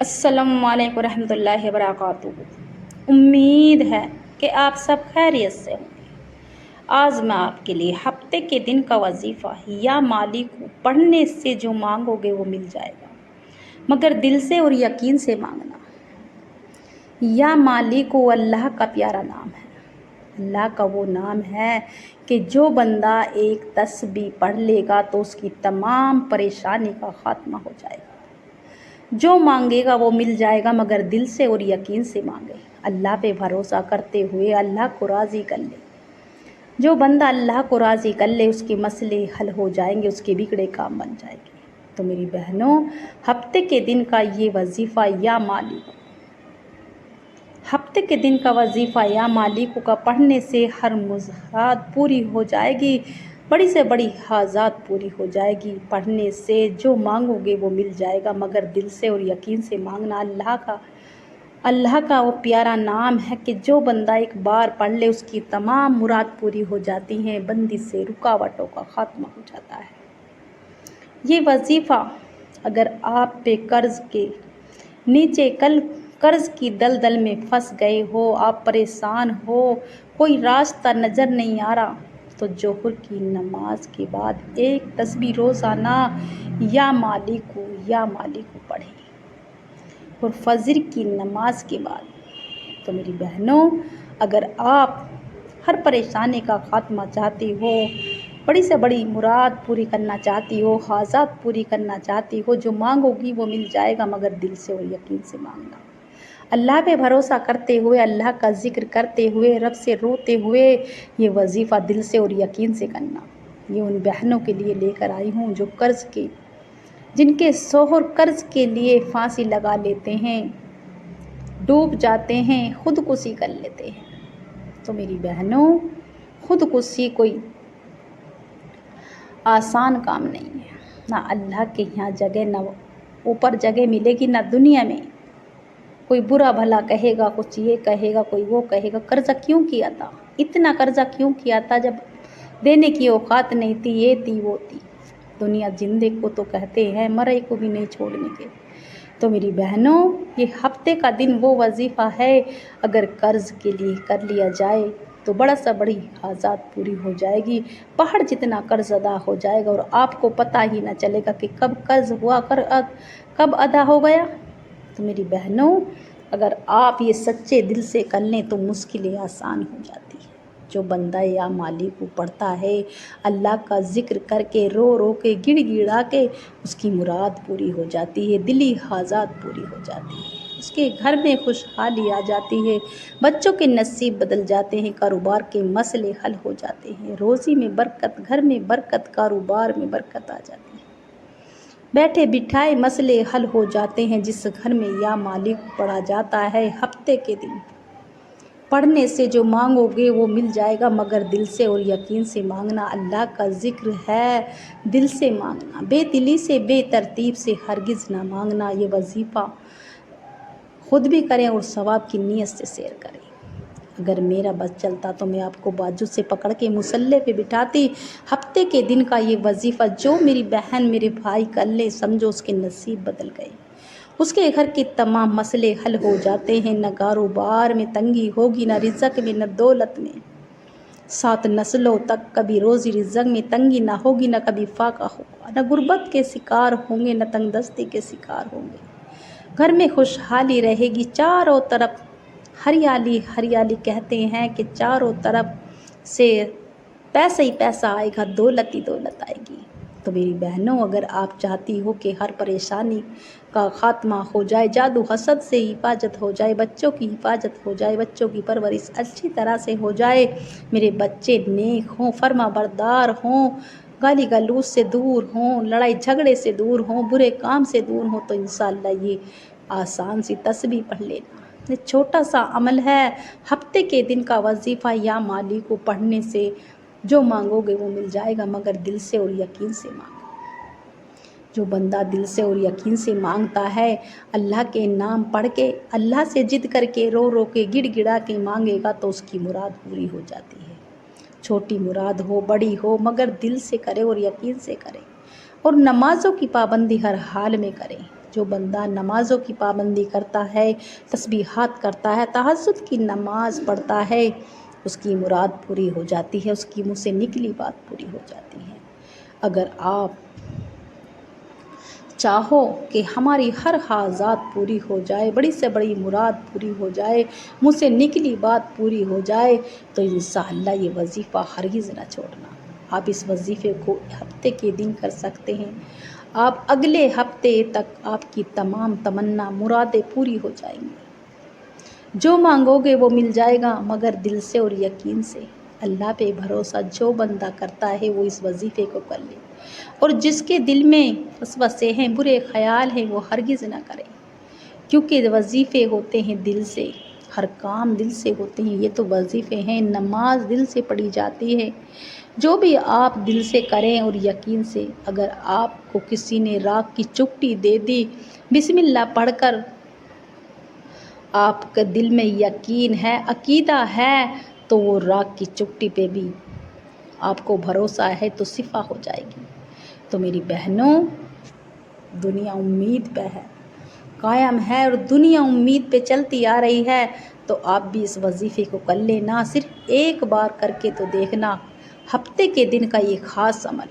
السلام علیکم ورحمۃ اللہ وبرکاتہ۔ امید ہے کہ آپ سب خیریت سے ہوں گے۔ آج میں آپ کے لیے ہفتے کے دن کا وظیفہ یا مالک کو پڑھنے سے جو مانگو گے وہ مل جائے گا، مگر دل سے اور یقین سے مانگنا۔ یا مالک کو اللہ کا پیارا نام ہے۔ اللہ کا وہ نام ہے کہ جو بندہ ایک تسبیح پڑھ لے گا تو اس کی تمام پریشانی کا خاتمہ ہو جائے گا۔ جو مانگے گا وہ مل جائے گا، مگر دل سے اور یقین سے مانگے، اللہ پہ بھروسہ کرتے ہوئے اللہ کو راضی کر لے۔ جو بندہ اللہ کو راضی کر لے اس کے مسئلے حل ہو جائیں گے، اس کے بگڑے کام بن جائیں گے۔ تو میری بہنوں، ہفتے کے دن کا یہ وظیفہ یا مالک، ہفتے کے دن کا وظیفہ یا مالک کا پڑھنے سے ہر مراد پوری ہو جائے گی، بڑی سے بڑی حاجات پوری ہو جائے گی۔ پڑھنے سے جو مانگو گے وہ مل جائے گا، مگر دل سے اور یقین سے مانگنا۔ اللہ کا وہ پیارا نام ہے کہ جو بندہ ایک بار پڑھ لے اس کی تمام مراد پوری ہو جاتی ہیں، بندی سے رکاوٹوں کا خاتمہ ہو جاتا ہے۔ یہ وظیفہ اگر آپ پہ قرض کے نیچے قرض کی دلدل میں پھنس گئے ہو، آپ پریشان ہو، کوئی راستہ نظر نہیں آ رہا، تو ظہر کی نماز کے بعد ایک تسبیح روزانہ یا مالک کو پڑھیں، اور فجر کی نماز کے بعد۔ تو میری بہنوں، اگر آپ ہر پریشانی کا خاتمہ چاہتی ہو، بڑی سے بڑی مراد پوری کرنا چاہتی ہو، حاجات پوری کرنا چاہتی ہو، جو مانگو گی وہ مل جائے گا، مگر دل سے اور یقین سے مانگنا۔ اللہ پہ بھروسہ کرتے ہوئے، اللہ کا ذکر کرتے ہوئے، رب سے روتے ہوئے یہ وظیفہ دل سے اور یقین سے کرنا۔ یہ ان بہنوں کے لیے لے کر آئی ہوں جو جن کے شوہر قرض کے لیے پھانسی لگا لیتے ہیں، ڈوب جاتے ہیں، خودکشی کر لیتے ہیں۔ تو میری بہنوں، خودکشی کوئی آسان کام نہیں ہے، نہ اللہ کے یہاں جگہ، نہ اوپر جگہ ملے گی، نہ دنیا میں۔ کوئی برا بھلا کہے گا، کچھ یہ کہے گا، کوئی وہ کہے گا۔ قرضہ کیوں کیا تھا؟ اتنا قرضہ کیوں کیا تھا جب دینے کی اوقات نہیں تھی، یہ تھی وہ تھی۔ دنیا زندے کو تو کہتے ہیں، مرے کو بھی نہیں چھوڑنے کے۔ تو میری بہنوں، یہ ہفتے کا دن وہ وظیفہ ہے، اگر قرض کے لیے کر لیا جائے تو بڑا سا بڑی حاجات پوری ہو جائے گی، پہاڑ جتنا قرض ادا ہو جائے گا، اور آپ کو پتہ ہی نہ چلے گا کہ کب قرض ہوا، کب ادا ہو گیا۔ تو میری بہنوں، اگر آپ یہ سچے دل سے کر لیں تو مشکلیں آسان ہو جاتی ہیں۔ جو بندہ یا مالک کو پڑھتا ہے، اللہ کا ذکر کر کے، رو رو کے، گڑ گڑا کے، اس کی مراد پوری ہو جاتی ہے، دلی حاجات پوری ہو جاتی ہے، اس کے گھر میں خوشحالی آ جاتی ہے، بچوں کے نصیب بدل جاتے ہیں، کاروبار کے مسئلے حل ہو جاتے ہیں، روزی میں برکت، گھر میں برکت، کاروبار میں برکت آ جاتی ہے، بیٹھے بٹھائے مسئلے حل ہو جاتے ہیں۔ جس گھر میں یا مالک پڑھا جاتا ہے، ہفتے کے دن پڑھنے سے جو مانگو گے وہ مل جائے گا، مگر دل سے اور یقین سے مانگنا۔ اللہ کا ذکر ہے، دل سے مانگنا، بے دلی سے، بے ترتیب سے ہرگز نہ مانگنا۔ یہ وظیفہ خود بھی کریں اور ثواب کی نیت سے شیئر کریں۔ اگر میرا بس چلتا تو میں آپ کو بازو سے پکڑ کے مصلے پہ بٹھاتی۔ ہفتے کے دن کا یہ وظیفہ جو میری بہن میرے بھائی کر لے، سمجھو اس کے نصیب بدل گئے، اس کے گھر کے تمام مسئلے حل ہو جاتے ہیں، نہ کاروبار میں تنگی ہوگی، نہ رزق میں، نہ دولت میں، 7 نسلوں تک کبھی روزی رزق میں تنگی نہ ہوگی، نہ کبھی فاقہ ہوگا، نہ غربت کے شکار ہوں گے، نہ تنگ دستی کے شکار ہوں گے، گھر میں خوشحالی رہے گی، چاروں طرف ہریالی ہریالی۔ کہتے ہیں کہ چاروں طرف سے پیسہ ہی پیسہ آئے گا، دولت ہی دولت آئے گی۔ تو میری بہنوں، اگر آپ چاہتی ہو کہ ہر پریشانی کا خاتمہ ہو جائے، جادو حسد سے حفاظت ہو جائے، بچوں کی حفاظت ہو جائے، بچوں کی پرورش اچھی طرح سے ہو جائے، میرے بچے نیک ہوں، فرما بردار ہوں، گالی گلوچ سے دور ہوں، لڑائی جھگڑے سے دور ہوں، برے کام سے دور ہوں، تو انشاءاللہ یہ آسان سی تسبیح پڑھ لینا۔ یہ چھوٹا سا عمل ہے، ہفتے کے دن کا وظیفہ یا مالک کو پڑھنے سے جو مانگو گے وہ مل جائے گا، مگر دل سے اور یقین سے مانگو۔ جو بندہ دل سے اور یقین سے مانگتا ہے، اللہ کے نام پڑھ کے، اللہ سے ضد کر کے، رو رو کے، گڑ گڑا کے مانگے گا تو اس کی مراد پوری ہو جاتی ہے۔ چھوٹی مراد ہو، بڑی ہو، مگر دل سے کرے اور یقین سے کرے، اور نمازوں کی پابندی ہر حال میں کریں۔ جو بندہ نمازوں کی پابندی کرتا ہے، تسبیحات کرتا ہے، تہجد کی نماز پڑھتا ہے، اس کی مراد پوری ہو جاتی ہے، اس کی منہ سے نکلی بات پوری ہو جاتی ہے۔ اگر آپ چاہو کہ ہماری ہر حاجات پوری ہو جائے، بڑی سے بڑی مراد پوری ہو جائے، منہ سے نکلی بات پوری ہو جائے، تو انشاءاللہ یہ وظیفہ ہرگز نہ چھوڑنا۔ آپ اس وظیفے کو ہفتے کے دن کر سکتے ہیں، آپ اگلے ہفتے تک آپ کی تمام تمنا مرادیں پوری ہو جائیں گی۔ جو مانگو گے وہ مل جائے گا، مگر دل سے اور یقین سے۔ اللہ پہ بھروسہ جو بندہ کرتا ہے وہ اس وظیفے کو کر لے، اور جس کے دل میں وسوسے ہیں، برے خیال ہیں، وہ ہرگز نہ کرے، کیونکہ وظیفے ہوتے ہیں دل سے، ہر کام دل سے ہوتے ہیں۔ یہ تو وظیفے ہیں، نماز دل سے پڑھی جاتی ہے۔ جو بھی آپ دل سے کریں اور یقین سے، اگر آپ کو کسی نے راگ کی چٹکی دے دی، بسم اللہ پڑھ کر آپ کے دل میں یقین ہے، عقیدہ ہے، تو وہ راگ کی چٹکی پہ بھی آپ کو بھروسہ ہے تو شفا ہو جائے گی۔ تو میری بہنوں، دنیا امید پہ ہے، قائم ہے، اور دنیا امید پہ چلتی آ رہی ہے، تو آپ بھی اس وظیفے کو کر لینا۔ صرف ایک بار کر کے تو دیکھنا، ہفتے کے دن کا یہ خاص عمل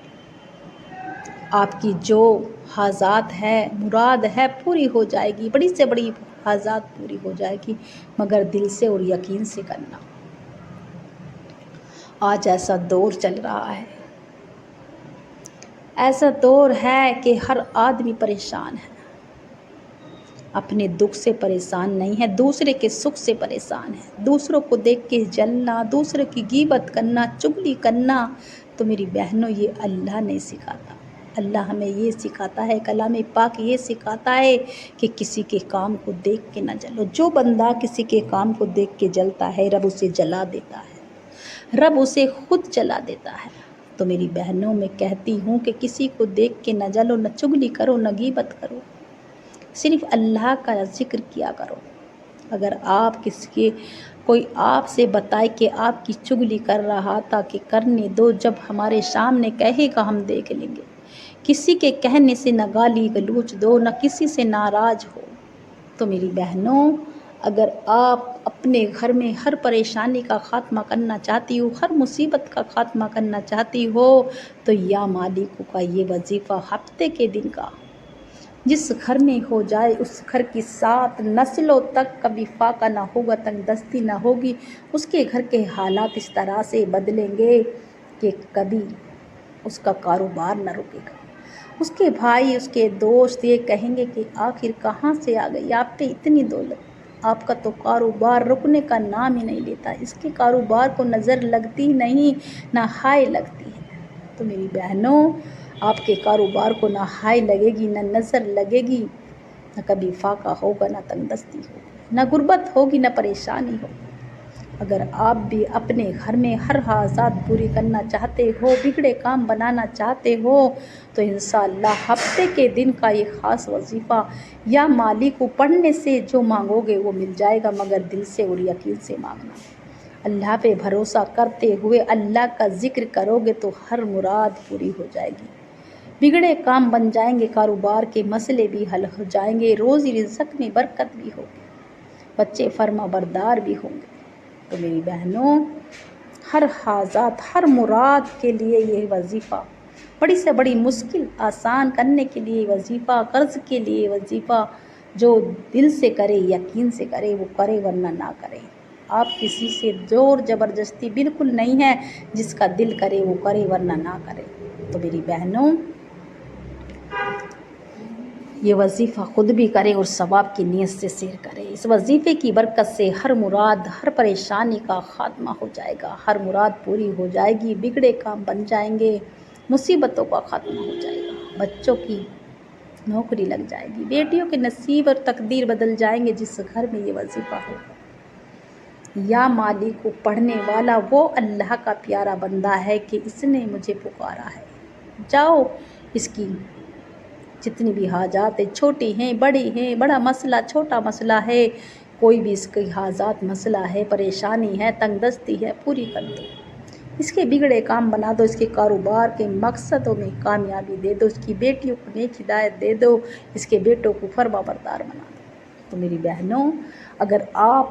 آپ کی جو حاجات ہے، مراد ہے، پوری ہو جائے گی، بڑی سے بڑی حاجات پوری ہو جائے گی، مگر دل سے اور یقین سے کرنا۔ آج ایسا دور چل رہا ہے، ایسا دور ہے کہ ہر آدمی پریشان ہے، اپنے دکھ سے پریشان نہیں ہے، دوسرے کے سکھ سے پریشان ہے، دوسروں کو دیکھ کے جلنا، دوسرے کی غیبت کرنا، چغلی کرنا۔ تو میری بہنوں، یہ اللہ نہیں سکھاتا۔ اللہ ہمیں یہ سکھاتا ہے، کلام پاک یہ سکھاتا ہے کہ کسی کے کام کو دیکھ کے نہ جلو۔ جو بندہ کسی کے کام کو دیکھ کے جلتا ہے، رب اسے جلا دیتا ہے، رب اسے خود جلا دیتا ہے۔ تو میری بہنوں، میں کہتی ہوں کہ کسی کو دیکھ کے نہ جلو، نہ چغلی کرو، نہ غیبت کرو، صرف اللہ کا ذکر کیا کرو۔ اگر آپ کوئی آپ سے بتائے کہ آپ کی چغلی کر رہا تھا، کہ کرنے دو، جب ہمارے سامنے کہے گا ہم دیکھ لیں گے۔ کسی کے کہنے سے نہ گالی گلوچ دو، نہ کسی سے ناراض ہو۔ تو میری بہنوں، اگر آپ اپنے گھر میں ہر پریشانی کا خاتمہ کرنا چاہتی ہو، ہر مصیبت کا خاتمہ کرنا چاہتی ہو، تو یا مالک کا یہ وظیفہ ہفتے کے دن کا جس گھر میں ہو جائے، اس گھر کی 7 نسلوں تک کبھی فاقہ نہ ہوگا، تنگ دستی نہ ہوگی، اس کے گھر کے حالات اس طرح سے بدلیں گے کہ کبھی اس کا کاروبار نہ رکے گا۔ اس کے بھائی، اس کے دوست یہ کہیں گے کہ آخر کہاں سے آ گئی آپ پہ اتنی دولت، آپ کا تو کاروبار رکنے کا نام ہی نہیں لیتا، اس کے کاروبار کو نظر لگتی نہیں، نہ ہائے لگتی ہے۔ تو میری بہنوں، آپ کے کاروبار کو نہ ہائے لگے گی، نہ نظر لگے گی، نہ کبھی فاقہ ہوگا، نہ تنگ دستی ہوگی، نہ غربت ہوگی، نہ پریشانی ہوگی۔ اگر آپ بھی اپنے گھر میں ہر حاجات پوری کرنا چاہتے ہو، بگڑے کام بنانا چاہتے ہو، تو انشاءاللہ ہفتے کے دن کا یہ خاص وظیفہ یا مالک کو پڑھنے سے جو مانگو گے وہ مل جائے گا، مگر دل سے اور یقین سے مانگنا۔ اللہ پہ بھروسہ کرتے ہوئے اللہ کا ذکر کرو گے تو ہر مراد پوری ہو جائے گی، بگڑے کام بن جائیں گے، کاروبار کے مسئلے بھی حل ہو جائیں گے، روزی رزق میں برکت بھی ہوگی، بچے فرما بردار بھی ہوں گے۔ تو میری بہنوں، ہر حاجات، ہر مراد کے لیے یہ وظیفہ، بڑی سے بڑی مشکل آسان کرنے کے لیے وظیفہ، قرض کے لیے وظیفہ، جو دل سے کرے، یقین سے کرے وہ کرے، ورنہ نہ کرے۔ آپ کسی سے زور زبردستی بالکل نہیں ہے، جس کا دل کرے وہ کرے، ورنہ نہ کرے۔ تو میری بہنوں، یہ وظیفہ خود بھی کرے اور ثواب کی نیت سے شیئر کرے۔ اس وظیفے کی برکت سے ہر مراد، ہر پریشانی کا خاتمہ ہو جائے گا، ہر مراد پوری ہو جائے گی، بگڑے کام بن جائیں گے، مصیبتوں کا خاتمہ ہو جائے گا، بچوں کی نوکری لگ جائے گی، بیٹیوں کے نصیب اور تقدیر بدل جائیں گے جس گھر میں یہ وظیفہ ہوگا۔ یا مالک کو پڑھنے والا وہ اللہ کا پیارا بندہ ہے کہ اس نے مجھے پکارا ہے، جاؤ اس کی جتنی بھی حاجات ہیں، چھوٹی ہیں، بڑی ہیں، بڑا مسئلہ، چھوٹا مسئلہ ہے، کوئی بھی اس کی حاجات، مسئلہ ہے، پریشانی ہے، تنگ دستی ہے، پوری کر دو۔ اس کے بگڑے کام بنا دو، اس کے کاروبار کے مقصدوں میں کامیابی دے دو، اس کی بیٹیوں کو نیک ہدایت دے دو، اس کے بیٹوں کو فرما بردار بنا دو۔ تو میری بہنوں، اگر آپ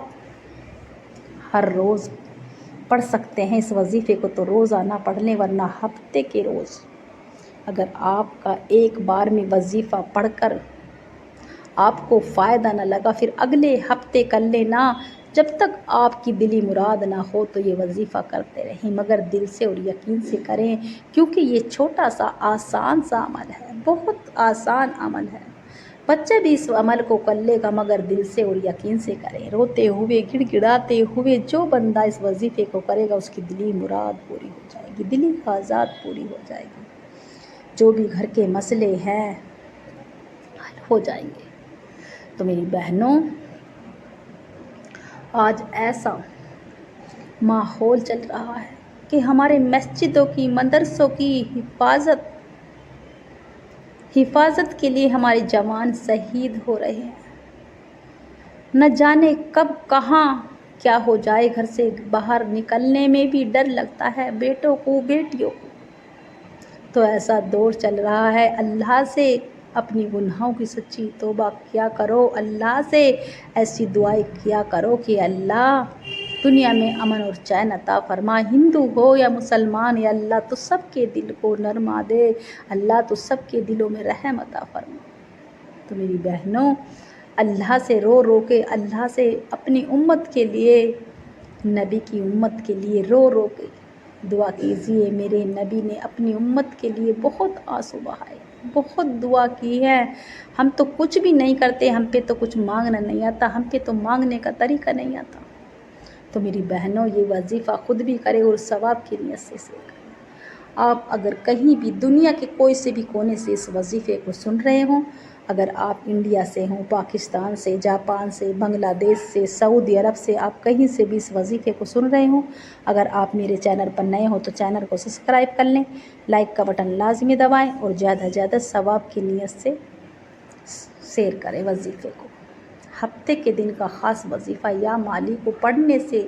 ہر روز پڑھ سکتے ہیں اس وظیفے کو تو روزانہ پڑھ لیں، ورنہ ہفتے کے روز اگر آپ کا ایک بار میں وظیفہ پڑھ کر آپ کو فائدہ نہ لگا، پھر اگلے ہفتے کر لینا۔ جب تک آپ کی دلی مراد نہ ہو تو یہ وظیفہ کرتے رہیں، مگر دل سے اور یقین سے کریں، کیونکہ یہ چھوٹا سا آسان سا عمل ہے، بہت آسان عمل ہے۔ بچہ بھی اس عمل کو کر لے گا، مگر دل سے اور یقین سے کریں، روتے ہوئے، گڑ گڑاتے ہوئے۔ جو بندہ اس وظیفے کو کرے گا اس کی دلی مراد پوری ہو جائے گی، دلی خواہشات پوری ہو جائے گی، جو بھی گھر کے مسئلے ہیں حل ہو جائیں گے۔ تو میری بہنوں، آج ایسا ماحول چل رہا ہے کہ ہمارے مسجدوں کی، مدرسوں کی حفاظت کے لیے ہمارے جوان شہید ہو رہے ہیں۔ نہ جانے کب کہاں کیا ہو جائے، گھر سے باہر نکلنے میں بھی ڈر لگتا ہے، بیٹوں کو، بیٹیوں کو۔ تو ایسا دور چل رہا ہے، اللہ سے اپنی گناہوں کی سچی توبہ کیا کرو، اللہ سے ایسی دعائیں کیا کرو کہ اللہ دنیا میں امن اور چین عطا فرما۔ ہندو ہو یا مسلمان، یا اللہ تو سب کے دل کو نرما دے، اللہ تو سب کے دلوں میں رحم عطا فرما۔ تو میری بہنوں، اللہ سے رو رو کے، اللہ سے اپنی امت کے لیے، نبی کی امت کے لیے رو رو کے دعا کیجیے۔ میرے نبی نے اپنی امت کے لیے بہت آنسو بہائے، بہت دعا کی ہے۔ ہم تو کچھ بھی نہیں کرتے، ہم پہ تو کچھ مانگنا نہیں آتا، ہم پہ تو مانگنے کا طریقہ نہیں آتا۔ تو میری بہنوں، یہ وظیفہ خود بھی کرے اور ثواب کی نیت سے کریں۔ آپ اگر کہیں بھی دنیا کے کوئی سے بھی کونے سے اس وظیفے کو سن رہے ہوں، اگر آپ انڈیا سے ہوں، پاکستان سے، جاپان سے، بنگلہ دیش سے، سعودی عرب سے، آپ کہیں سے بھی اس وظیفے کو سن رہے ہوں، اگر آپ میرے چینل پر نئے ہوں تو چینل کو سبسکرائب کر لیں، لائک کا بٹن لازمی دبائیں اور زیادہ سے زیادہ ثواب کی نیت سے شیئر کریں وظیفے کو۔ ہفتے کے دن کا خاص وظیفہ یا مالی کو پڑھنے سے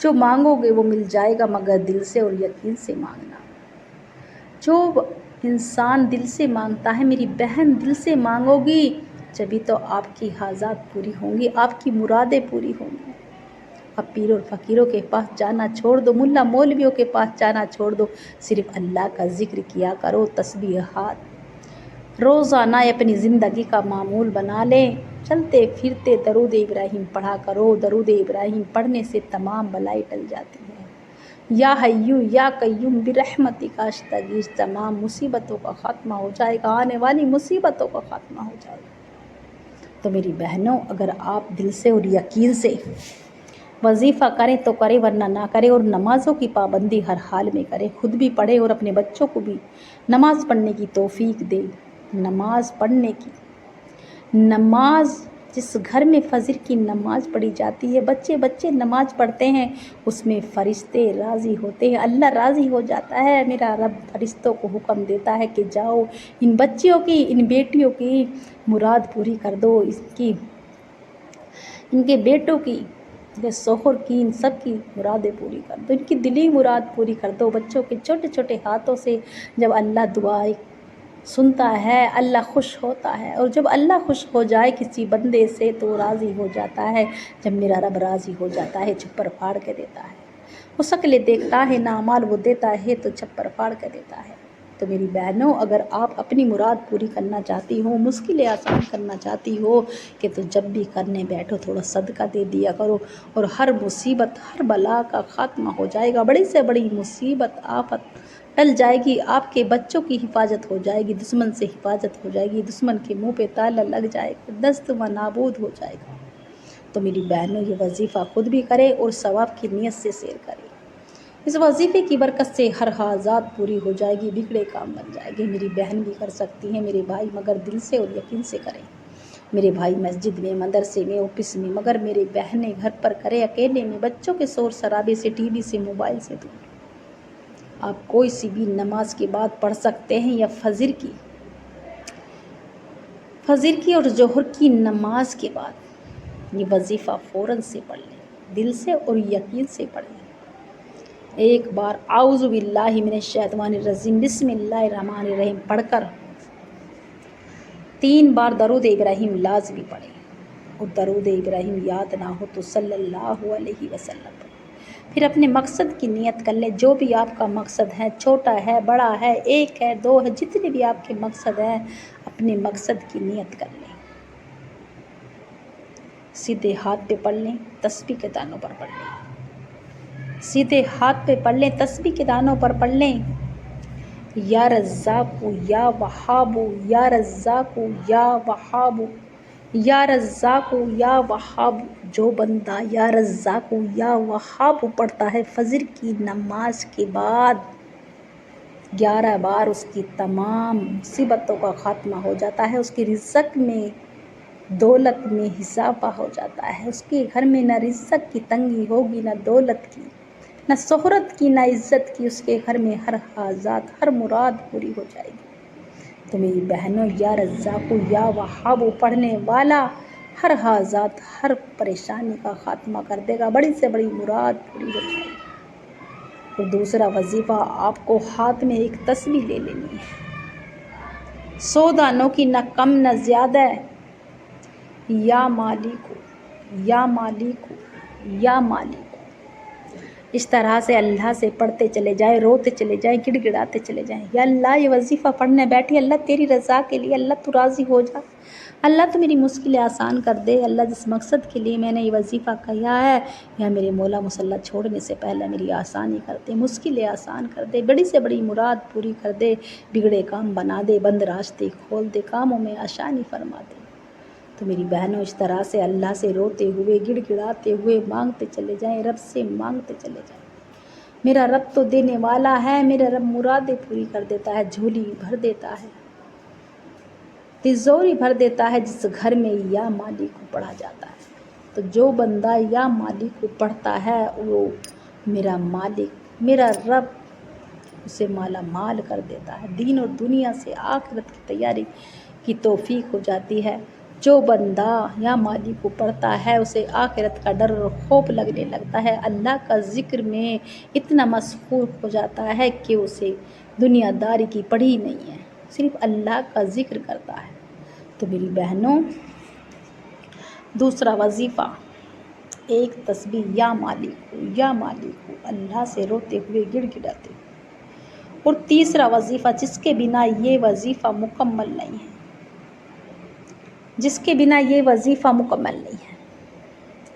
جو مانگو گے وہ مل جائے گا، مگر دل سے اور یقین سے مانگنا۔ جو انسان دل سے مانگتا ہے، میری بہن دل سے مانگو گی جبھی تو آپ کی حاجات پوری ہوں گی، آپ کی مرادیں پوری ہوں گی۔ اب پیر اور فقیروں کے پاس جانا چھوڑ دو، ملا مولویوں کے پاس جانا چھوڑ دو، صرف اللہ کا ذکر کیا کرو، تسبیحات روزانہ اپنی زندگی کا معمول بنا لیں۔ چلتے پھرتے درود ابراہیم پڑھا کرو، درود ابراہیم پڑھنے سے تمام بلائیں ٹل جاتی ہیں۔ یا حیو یا قیوم برحمتک استغیث، تمام مصیبتوں کا خاتمہ ہو جائے گا، آنے والی مصیبتوں کا خاتمہ ہو جائے گا۔ تو میری بہنوں، اگر آپ دل سے اور یقین سے وظیفہ کریں تو کریں، ورنہ نہ کریں، اور نمازوں کی پابندی ہر حال میں کریں، خود بھی پڑھیں اور اپنے بچوں کو بھی نماز پڑھنے کی توفیق دیں۔ نماز پڑھنے کی، نماز جس گھر میں فجر کی نماز پڑھی جاتی ہے، بچے نماز پڑھتے ہیں، اس میں فرشتے راضی ہوتے ہیں، اللہ راضی ہو جاتا ہے۔ میرا رب فرشتوں کو حکم دیتا ہے کہ جاؤ ان بچیوں کی، ان بیٹیوں کی مراد پوری کر دو، ان کے بیٹوں کی، ان کے شوہر کی، ان سب کی مرادیں پوری کر دو، ان کی دلی مراد پوری کر دو۔ بچوں کے چھوٹے چھوٹے ہاتھوں سے جب اللہ دعائیں سنتا ہے، اللہ خوش ہوتا ہے، اور جب اللہ خوش ہو جائے کسی بندے سے تو راضی ہو جاتا ہے۔ جب میرا رب راضی ہو جاتا ہے، چھپر پھاڑ کے دیتا ہے، وہ شکلیں دیکھتا ہے، نامال وہ دیتا ہے تو چھپر پھاڑ کے دیتا ہے۔ تو میری بہنوں، اگر آپ اپنی مراد پوری کرنا چاہتی ہو، مشکلیں آسان کرنا چاہتی ہو، کہ تو جب بھی کرنے بیٹھو تھوڑا صدقہ دے دیا کرو، اور ہر مصیبت، ہر بلا کا خاتمہ ہو جائے گا، بڑی سے بڑی مصیبت، آفت ٹل جائے گی، آپ کے بچوں کی حفاظت ہو جائے گی، دشمن سے حفاظت ہو جائے گی، دشمن کے منہ پہ تالا لگ جائے گا، دست و نابود ہو جائے گا۔ تو میری بہنوں، یہ وظیفہ خود بھی کرے اور ثواب کی نیت سے شیئر کرے۔ اس وظیفے کی برکت سے ہر حاجات پوری ہو جائے گی، بگڑے کام بن جائے گے۔ میری بہن بھی کر سکتی ہیں، میرے بھائی، مگر دل سے اور یقین سے کریں۔ میرے بھائی مسجد میں، مدرسے میں، آفس میں، مگر میرے بہنیں گھر پر کرے، اکیلے میں، بچوں کے شور شرابے سے، ٹی وی سے، موبائل سے دور۔ آپ کوئی سی بھی نماز کے بعد پڑھ سکتے ہیں، یا فجر کی اور ظہر کی نماز کے بعد یہ وظیفہ فوراً سے پڑھ لیں، دل سے اور یقین سے پڑھیں۔ ایک بار اعوذ باللہ من الشیطان الرجیم بسم اللہ الرحمن الرحیم پڑھ کر 3 بار درود ابراہیم لازمی پڑھیں، اور درود ابراہیم یاد نہ ہو تو صلی اللہ علیہ وسلم پڑھیں۔ پھر اپنے مقصد کی نیت کر لیں، جو بھی آپ کا مقصد ہے، چھوٹا ہے، بڑا ہے، 1 ہے، 2 ہے، جتنے بھی آپ کے مقصد ہیں، اپنے مقصد کی نیت کر لیں۔ سیدھے ہاتھ پہ پڑھ لیں، تسبیح کے دانوں پر پڑھ لیں، سیدھے ہاتھ پہ پڑھ لیں، تسبیح کے دانوں پر پڑھ لیں۔ یا رزاق یا وہاب یا رزاق یا وہاب یا رزاق یا وہاب، جو بندہ یا رزاق یا وہاب پڑھتا ہے فجر کی نماز کے بعد 11 بار، اس کی تمام مصیبتوں کا خاتمہ ہو جاتا ہے، اس کی رزق میں دولت میں اضافہ ہو جاتا ہے، اس کے گھر میں نہ رزق کی تنگی ہوگی، نہ دولت کی، نہ شہرت کی، نہ عزت کی، اس کے گھر میں ہر حاجات، ہر مراد پوری ہو جائے گی۔ تو میری بہنوں، یا رزاق یا وہاب پڑھنے والا ہر حاجات، ہر پریشانی کا خاتمہ کر دے گا، بڑی سے بڑی مراد پوری ہو جائے گی۔ اور دوسرا وظیفہ، آپ کو ہاتھ میں ایک تسبیح لے لینی ہے، 100 دانوں کی، نہ کم نہ زیادہ، یا مالک یا مالک یا مالک، اس طرح سے اللہ سے پڑھتے چلے جائیں، روتے چلے جائیں، گڑ گڑاتے چلے جائیں۔ یا اللہ، یہ وظیفہ پڑھنے بیٹھی، اللہ تیری رضا کے لیے، اللہ تو راضی ہو جا، اللہ تو میری مشکلیں آسان کر دے، اللہ جس مقصد کے لیے میں نے یہ وظیفہ کیا ہے، یا میرے مولا مصلی چھوڑنے سے پہلے میری آسانی کر دے، مشکلیں آسان کر دے، بڑی سے بڑی مراد پوری کر دے، بگڑے کام بنا دے، بند راستے کھول دے، کاموں میں آسانی فرما دے۔ تو میری بہنوں، اس طرح سے اللہ سے روتے ہوئے، گڑ گڑاتے ہوئے مانگتے چلے جائیں، رب سے مانگتے چلے جائیں۔ میرا رب تو دینے والا ہے، میرا رب مرادیں پوری کر دیتا ہے، جھولی بھر دیتا ہے، تجوری بھر دیتا ہے، جس گھر میں یا مالک کو پڑھا جاتا ہے۔ تو جو بندہ یا مالک کو پڑھتا ہے، وہ میرا مالک، میرا رب اسے مالا مال کر دیتا ہے، دین اور دنیا سے آخرت کی تیاری کی توفیق ہو جاتی ہے۔ جو بندہ یا مالک کو پڑھتا ہے، اسے آخرت کا ڈر اور خوف لگنے لگتا ہے، اللہ کا ذکر میں اتنا مصروف ہو جاتا ہے کہ اسے دنیا داری کی پڑی نہیں ہے، صرف اللہ کا ذکر کرتا ہے۔ تو میری بہنوں، دوسرا وظیفہ، ایک تسبیح یا مالک یا مالک، اللہ سے روتے ہوئے، گڑ گڑاتے ہوئے۔ اور تیسرا وظیفہ، جس کے بنا یہ وظیفہ مکمل نہیں ہے، جس کے بنا یہ وظیفہ مکمل نہیں ہے،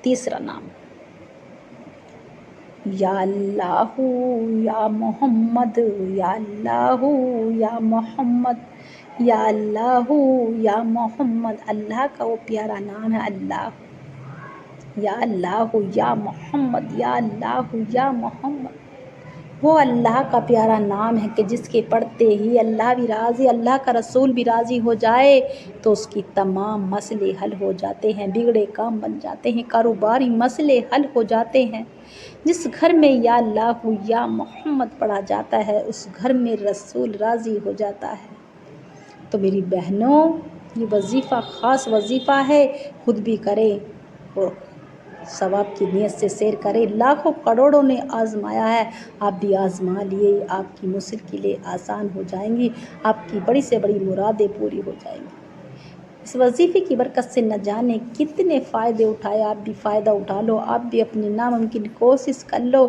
تیسرا نام، یا اللہ یا محمد، یا اللہ یا محمد، یا اللہ یا محمد، اللہ کا وہ پیارا نام ہے اللہ، یا اللہ یا محمد، یا اللہ یا محمد، وہ اللہ کا پیارا نام ہے کہ جس کے پڑھتے ہی اللہ بھی راضی، اللہ کا رسول بھی راضی ہو جائے تو اس کی تمام مسئلے حل ہو جاتے ہیں، بگڑے کام بن جاتے ہیں، کاروباری مسئلے حل ہو جاتے ہیں۔ جس گھر میں یا اللہ یا محمد پڑھا جاتا ہے، اس گھر میں رسول راضی ہو جاتا ہے۔ تو میری بہنوں، یہ وظیفہ خاص وظیفہ ہے، خود بھی کریں اور ثواب کی نیت سے سیر کرے، لاکھوں کروڑوں نے آزمایا ہے، آپ بھی آزما لیے، آپ کی مشکلیں آسان ہو جائیں گی، آپ کی بڑی سے بڑی مرادیں پوری ہو جائیں گی۔ اس وظیفے کی برکت سے نہ جانے کتنے فائدے اٹھائے، آپ بھی فائدہ اٹھا لو، آپ بھی اپنی ناممکن کوشش کر لو،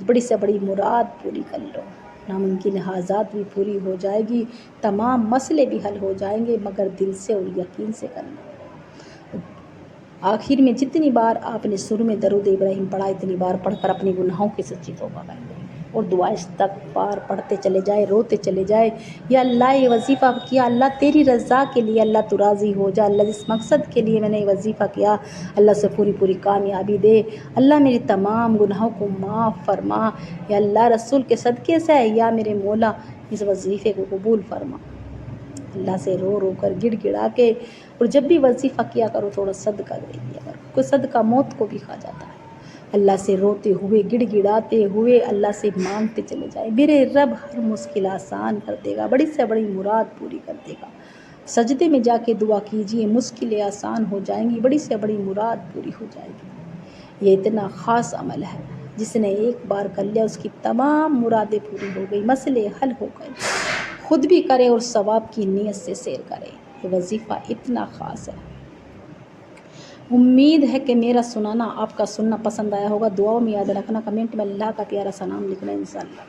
بڑی سے بڑی مراد پوری کر لو، ناممکن حاجات بھی پوری ہو جائے گی، تمام مسئلے بھی حل ہو جائیں گے، مگر دل سے اور یقین سے کر لو۔ آخر میں جتنی بار آپ نے شروع میں درود ابراہیم پڑھا، اتنی بار پڑھ کر اپنے گناہوں کی سچی توبہ کر لیں، اور دعا استغفار پڑھتے چلے جائے، روتے چلے جائے، یا اللہ یہ وظیفہ کیا، اللہ تیری رضا کے لیے، اللہ تو راضی ہو جا، اللہ جس مقصد کے لیے میں نے یہ وظیفہ کیا، اللہ سے پوری کامیابی دے، اللہ میری تمام گناہوں کو معاف فرما، یا اللہ رسول کے صدقے سے، یا میرے مولا اس وظیفے کو قبول فرما۔ اللہ سے رو رو کر، گڑ گڑا کے، اور جب بھی وظیفہ کیا کرو تھوڑا صدقہ دے دیا کرو، کوئی صدقہ موت کو بھی کھا جاتا ہے۔ اللہ سے روتے ہوئے، گڑ گڑاتے ہوئے اللہ سے مانگتے چلے جائے، میرے رب ہر مشکل آسان کر دے گا، بڑی سے بڑی مراد پوری کر دے گا۔ سجدے میں جا کے دعا کیجئے، مشکلیں آسان ہو جائیں گی، بڑی سے بڑی مراد پوری ہو جائے گی۔ یہ اتنا خاص عمل ہے، جس نے ایک بار کر لیا اس کی تمام مرادیں پوری ہو گئی، مسئلے حل ہو گئے۔ خود بھی کرے اور ثواب کی نیت سے سیر کرے، یہ وظیفہ اتنا خاص ہے۔ امید ہے کہ میرا سنانا آپ کا سننا پسند آیا ہوگا۔ دعاؤں میں یاد رکھنا، کمنٹ میں اللہ کا پیارا سا نام لکھنا انشاءاللہ۔